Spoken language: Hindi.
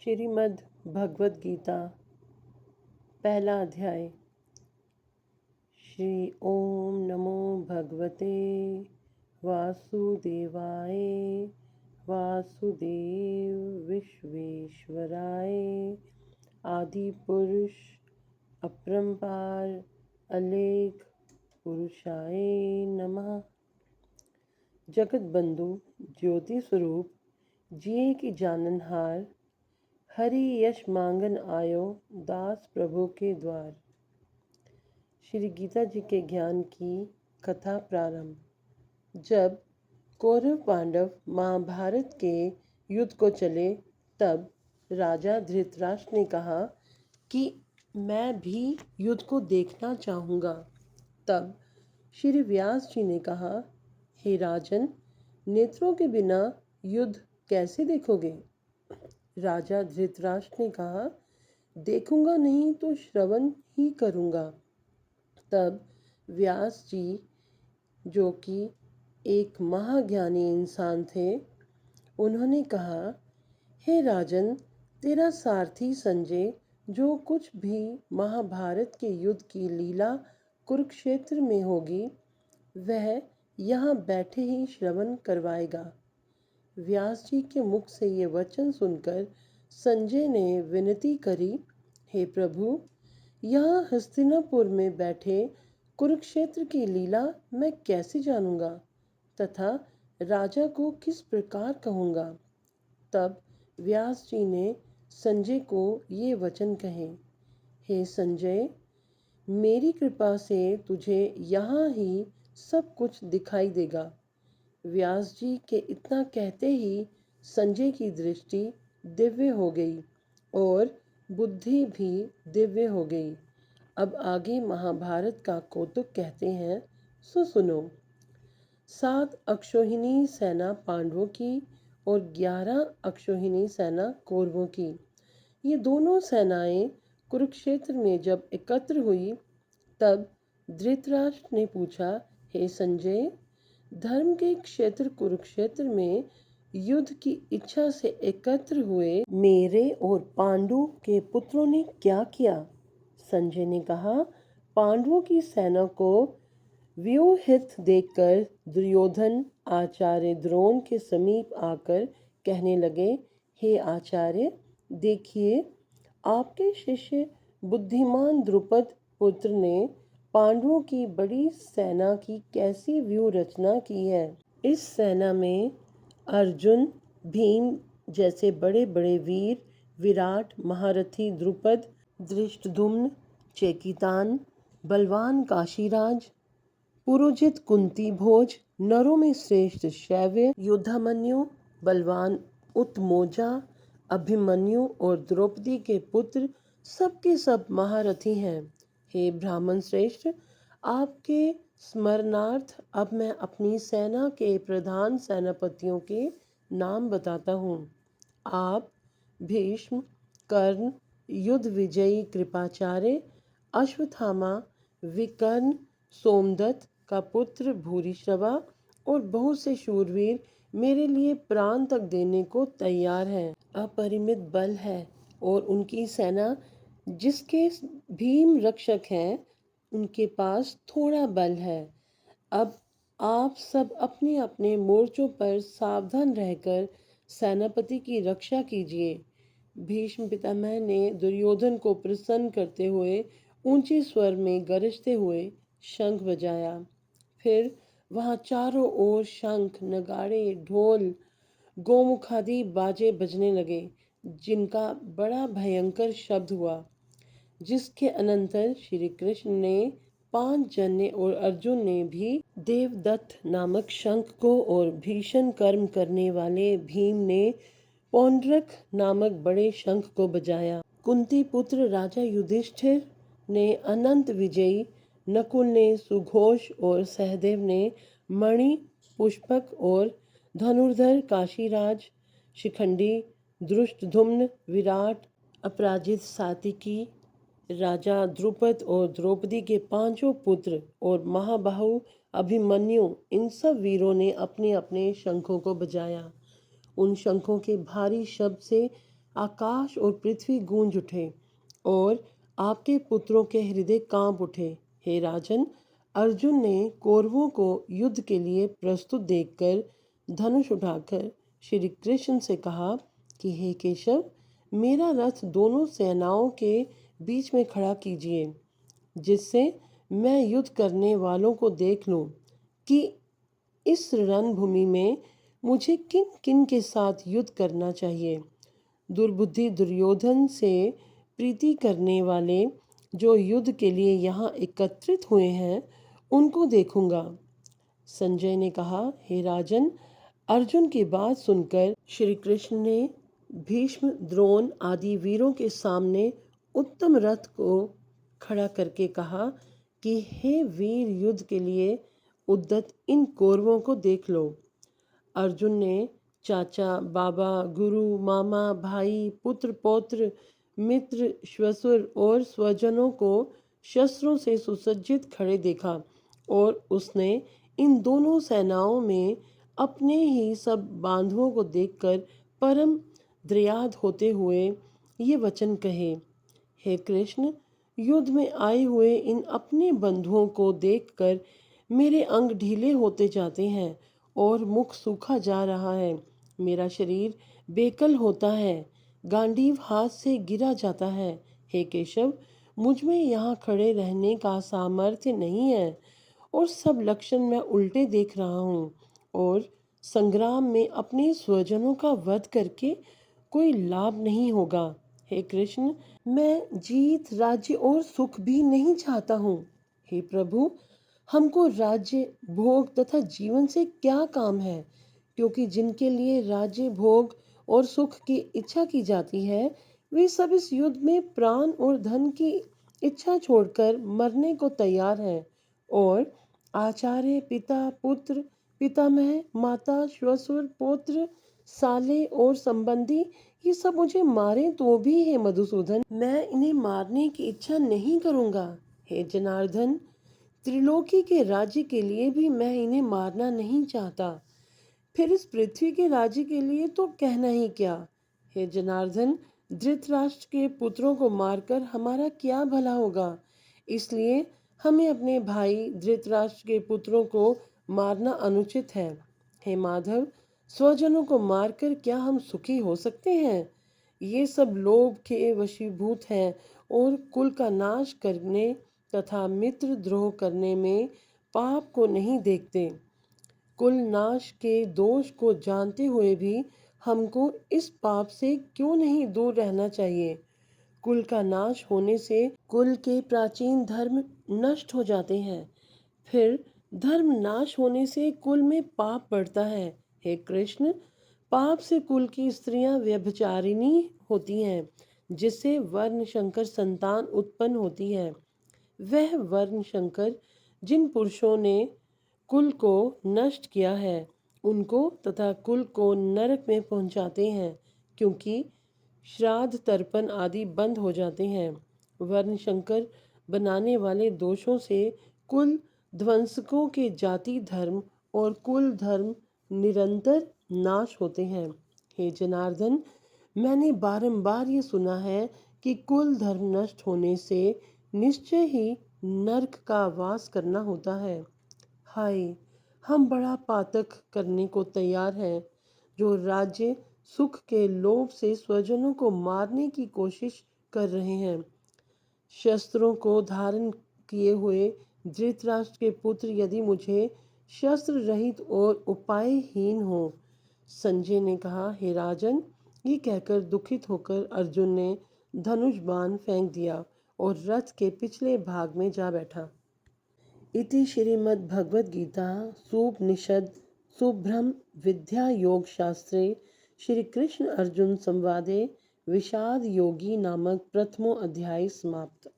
श्रीमद् भगवद गीता पहला अध्याय। श्री ओम नमो भगवते वासुदेवाय वासुदेव विश्वेश्वराय आदि पुरुष अपरंपार अलेख पुरुषाय नमः। जगत बंधु ज्योति स्वरूप जिये की जाननहार हरि यश मांगन आयो दास प्रभु के द्वार। श्री गीता जी के ज्ञान की कथा प्रारंभ। जब कौरव पांडव महाभारत के युद्ध को चले तब राजा धृतराष्ट्र ने कहा कि मैं भी युद्ध को देखना चाहूँगा। तब श्री व्यास जी ने कहा, हे राजन, नेत्रों के बिना युद्ध कैसे देखोगे? राजा धृतराष्ट्र ने कहा, देखूंगा नहीं तो श्रवण ही करूंगा। तब व्यास जी, जो कि एक महाज्ञानी इंसान थे, उन्होंने कहा, हे राजन, तेरा सारथी संजय जो कुछ भी महाभारत के युद्ध की लीला कुरुक्षेत्र में होगी वह यहाँ बैठे ही श्रवण करवाएगा। व्यास जी के मुख से ये वचन सुनकर संजय ने विनती करी, हे प्रभु, यहाँ हस्तिनापुर में बैठे कुरुक्षेत्र की लीला मैं कैसे जानूंगा तथा राजा को किस प्रकार कहूँगा। तब व्यास जी ने संजय को ये वचन कहे, हे संजय, मेरी कृपा से तुझे यहाँ ही सब कुछ दिखाई देगा। व्यास जी के इतना कहते ही संजय की दृष्टि दिव्य हो गई और बुद्धि भी दिव्य हो गई। अब आगे महाभारत का कौतुक कहते हैं, सो सुनो। 7 अक्षौहिणी सेना पांडवों की और 11 अक्षौहिणी सेना कौरवों की। ये दोनों सेनाएं कुरुक्षेत्र में जब एकत्र हुई तब धृतराष्ट्र ने पूछा, हे संजय, धर्म के क्षेत्र कुरुक्षेत्र में युद्ध की इच्छा से एकत्र हुए मेरे और पांडु के पुत्रों ने क्या किया? संजय ने कहा, पांडवों की सेना को व्यूहित देखकर दुर्योधन आचार्य द्रोण के समीप आकर कहने लगे, हे आचार्य, देखिए, आपके शिष्य बुद्धिमान द्रुपद पुत्र ने पांडवों की बड़ी सेना की कैसी व्यूह रचना की है। इस सेना में अर्जुन, भीम जैसे बड़े बड़े वीर, विराट, महारथी द्रुपद, धृष्टद्युम्न, चेकितान, बलवान काशीराज, पुरोजित कुंती भोज, नरों में श्रेष्ठ शैव्य, युद्धामन्यु, बलवान उत्मोजा, अभिमन्यु और द्रौपदी के पुत्र सबके सब महारथी हैं। हे ब्राह्मण श्रेष्ठ, आपके स्मरणार्थ अब मैं अपनी सेना के प्रधान सेनापतियों के नाम बताता हूँ। आप भीष्म, कर्ण, युद्ध विजयी कृपाचार्य, अश्वत्थामा, विकर्ण, सोमदत्त का पुत्र भूरिश्रवा और बहुत से शूरवीर मेरे लिए प्राण तक देने को तैयार हैं। अपरिमित बल है और उनकी सेना जिसके भीम रक्षक हैं उनके पास थोड़ा बल है। अब आप सब अपने अपने मोर्चों पर सावधान रहकर सेनापति की रक्षा कीजिए। भीष्म पितामह ने दुर्योधन को प्रसन्न करते हुए ऊंचे स्वर में गरजते हुए शंख बजाया। फिर वहां चारों ओर शंख, नगाड़े, ढोल, गोमुखादि बाजे बजने लगे, जिनका बड़ा भयंकर शब्द हुआ, जिसके अनंतर श्री कृष्ण ने, 5 जने और अर्जुन ने भी देवदत्त नामक शंख को और भीषण कर्म करने वाले भीम ने पौंड्रक नामक बड़े शंख को बजाया। कुंती पुत्र राजा युधिष्ठिर ने अनंत विजयी, नकुल ने सुघोष और सहदेव ने मणि, पुष्पक और धनुर्धर काशीराज, शिखंडी, धृष्टद्युम्न, विराट, अपराजित सात्विकी, राजा द्रुपद और द्रौपदी के 5 पुत्र और महाबाहु अभिमन्यु, इन सब वीरों ने अपने अपने शंखों को बजाया। उन शंखों के भारी शब्द से आकाश और पृथ्वी गूंज उठे और आपके पुत्रों के हृदय कांप उठे। हे राजन, अर्जुन ने कौरवों को युद्ध के लिए प्रस्तुत देखकर धनुष उठाकर श्री कृष्ण से कहा कि हे केशव, मेरा रथ दोनों सेनाओं के बीच में खड़ा कीजिए, जिससे मैं युद्ध करने वालों को देख लूं कि इस रणभूमि में मुझे किन किन के साथ युद्ध करना चाहिए। दुर्बुद्धि दुर्योधन से प्रीति करने वाले जो युद्ध के लिए यहाँ एकत्रित हुए हैं, उनको देखूंगा। संजय ने कहा, हे राजन, अर्जुन की बात सुनकर श्री कृष्ण ने भीष्म, द्रोण आदि वीरों के सामने उत्तम रथ को खड़ा करके कहा कि हे वीर, युद्ध के लिए उद्यत इन कौरवों को देख लो। अर्जुन ने चाचा, बाबा, गुरु, मामा, भाई, पुत्र, पौत्र, मित्र, श्वशुर और स्वजनों को शस्त्रों से सुसज्जित खड़े देखा और उसने इन दोनों सेनाओं में अपने ही सब बांधवों को देखकर परम द्रयाद होते हुए ये वचन कहे, हे कृष्ण, युद्ध में आए हुए इन अपने बंधुओं को देखकर मेरे अंग ढीले होते जाते हैं और मुख सूखा जा रहा है। मेरा शरीर बेकल होता है, गांडीव हाथ से गिरा जाता है। हे केशव, मुझ में यहाँ खड़े रहने का सामर्थ्य नहीं है और सब लक्षण मैं उल्टे देख रहा हूँ और संग्राम में अपने स्वजनों का वध करके कोई लाभ नहीं होगा। हे कृष्ण, मैं जीत, राज्य और सुख भी नहीं चाहता हूँ। हे प्रभु, हमको राज्य, भोग तथा जीवन से क्या काम है, क्योंकि जिनके लिए राज्य, भोग और सुख की इच्छा की जाती है, वे सब इस युद्ध में प्राण और धन की इच्छा छोड़कर मरने को तैयार हैं। और आचार्य, पिता, पुत्र, पितामह, माता, श्वशुर, पौत्र, साले और संबंधी, ये सब मुझे मारे तो भी, हे मधुसूदन, मैं इन्हें मारने की इच्छा नहीं करूंगा। हे जनार्दन, त्रिलोकी के राज्य के लिए भी मैं इन्हें मारना नहीं चाहता, फिर इस पृथ्वी के राज्य के लिए तो कहना ही क्या। हे जनार्दन, धृतराष्ट्र के पुत्रों को मारकर हमारा क्या भला होगा, इसलिए हमें अपने भाई धृतराष्ट्र के पुत्रों को मारना अनुचित है। हे माधव, स्वजनों को मारकर क्या हम सुखी हो सकते हैं? ये सब लोभ के वशीभूत हैं और कुल का नाश करने तथा मित्र द्रोह करने में पाप को नहीं देखते। कुल नाश के दोष को जानते हुए भी हमको इस पाप से क्यों नहीं दूर रहना चाहिए? कुल का नाश होने से कुल के प्राचीन धर्म नष्ट हो जाते हैं, फिर धर्म नाश होने से कुल में पाप बढ़ता है। हे कृष्ण, पाप से कुल की स्त्रियां व्यभिचारिणी होती हैं, जिससे वर्ण शंकर संतान उत्पन्न होती है। वह वर्ण शंकर जिन पुरुषों ने कुल को नष्ट किया है, उनको तथा कुल को नरक में पहुंचाते हैं, क्योंकि श्राद्ध, तर्पण आदि बंद हो जाते हैं। वर्ण शंकर बनाने वाले दोषों से कुल ध्वंसकों के जाति धर्म और कुल धर्म निरंतर नाश होते हैं। हे जनार्दन, मैंने बारंबार ये सुना है कि कुल धर्म नष्ट होने से निश्चय ही नरक का वास करना होता है। हाय, हम बड़ा पातक करने को तैयार हैं, जो राज्य सुख के लोभ से स्वजनों को मारने की कोशिश कर रहे हैं। शस्त्रों को धारण किए हुए धृतराष्ट्र के पुत्र यदि मुझे शस्त्र रहित और उपायहीन हो। संजय ने कहा, हे राजन, ये कहकर दुखित होकर अर्जुन ने धनुष बाण फेंक दिया और रथ के पिछले भाग में जा बैठा। इति श्रीमद्भगवद्गीता सूपनिषद सुब्रह्म विद्या योग शास्त्रे श्री कृष्ण अर्जुन संवादे विषाद योगी नामक प्रथमो अध्याय समाप्त।